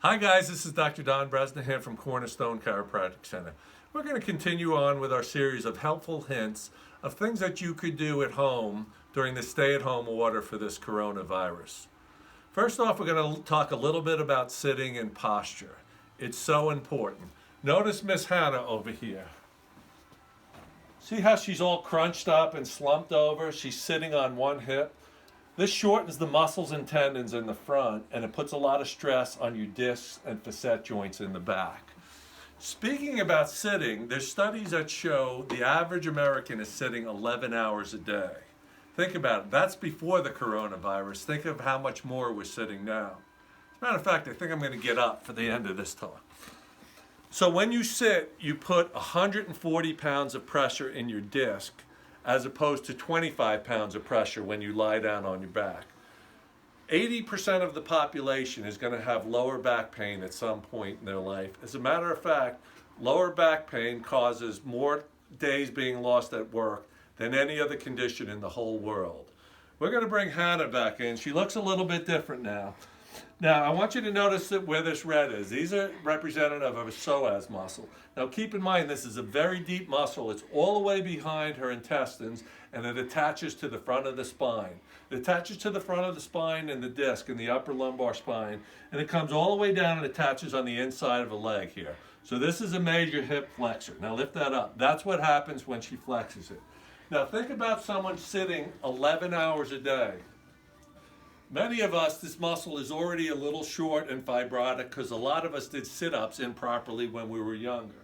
Hi guys, this is Dr. Don Bresnahan from Cornerstone Chiropractic Center. We're going to continue on with our series of helpful hints of things that you could do at home during the stay-at-home order for this coronavirus. First off, we're going to talk a little bit about sitting and posture. It's so important. Notice Miss Hannah over here. See how she's all crunched up and slumped over? She's sitting on one hip. This shortens the muscles and tendons in the front, and it puts a lot of stress on your discs and facet joints in the back. Speaking about sitting, there's studies that show the average American is sitting 11 hours a day. Think about it. That's before the coronavirus. Think of how much more we're sitting now. As a matter of fact, I think I'm going to get up for the end of this talk. So when you sit, you put 140 pounds of pressure in your disc, as opposed to 25 pounds of pressure when you lie down on your back. 80% of the population is going to have lower back pain at some point in their life. As a matter of fact, lower back pain causes more days being lost at work than any other condition in the whole world. We're going to bring Hannah back in. She looks a little bit different now. Now, I want you to notice that where this red is. These are representative of a psoas muscle. Now, keep in mind, this is a very deep muscle. It's all the way behind her intestines, and it attaches to the front of the spine. It attaches to the front of the spine and the disc and the upper lumbar spine, and it comes all the way down and attaches on the inside of a leg here. So this is a major hip flexor. Now, lift that up. That's what happens when she flexes it. Now, think about someone sitting 11 hours a day. Many of us, this muscle is already a little short and fibrotic because a lot of us did sit-ups improperly when we were younger.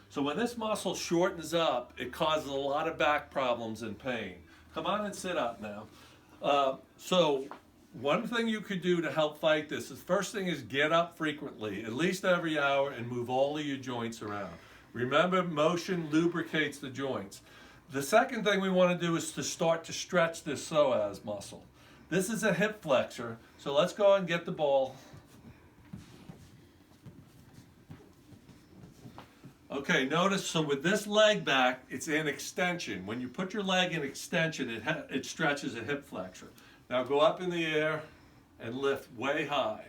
So when this muscle shortens up, it causes a lot of back problems and pain. Come on and sit up now. So one thing you could do to help fight this is, first thing is get up frequently, at least every hour, and move all of your joints around. Remember, motion lubricates the joints. The second thing we want to do is to start to stretch this psoas muscle. This is a hip flexor, so let's go and get the ball. Okay, notice, so with this leg back, it's in extension. When you put your leg in extension, it stretches a hip flexor. Now go up in the air and lift way high.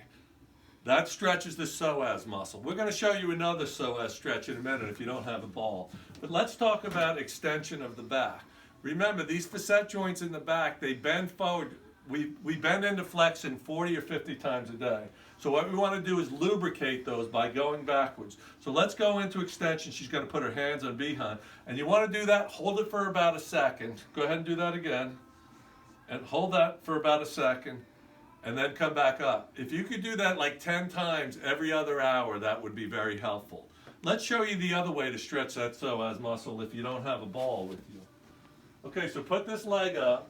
That stretches the psoas muscle. We're going to show you another psoas stretch in a minute if you don't have a ball. But let's talk about extension of the back. Remember, these facet joints in the back, they bend forward. We bend into flexion 40 or 50 times a day. So what we want to do is lubricate those by going backwards. So let's go into extension. She's going to put her hands on behind. And you want to do that, hold it for about a second. Go ahead and do that again. And hold that for about a second. And then come back up. If you could do that like 10 times every other hour, that would be very helpful. Let's show you the other way to stretch that psoas muscle if you don't have a ball with you. Okay, so put this leg up.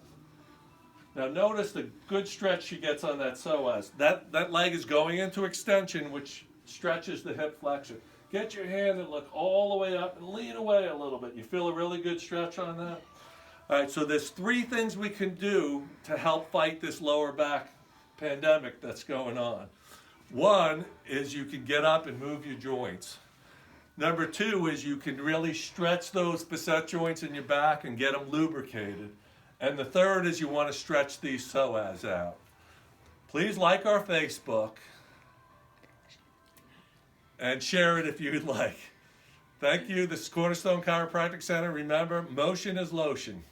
Now notice the good stretch she gets on that psoas. That leg is going into extension, which stretches the hip flexor. Get your hand and look all the way up and lean away a little bit. You feel a really good stretch on that? All right, so there's 3 things we can do to help fight this lower back pandemic that's going on. One is you can get up and move your joints. Number 2 is you can really stretch those facet joints in your back and get them lubricated. And the third is you want to stretch these psoas out. Please like our Facebook and share it if you'd like. Thank you. This is Cornerstone Chiropractic Center. Remember, motion is lotion.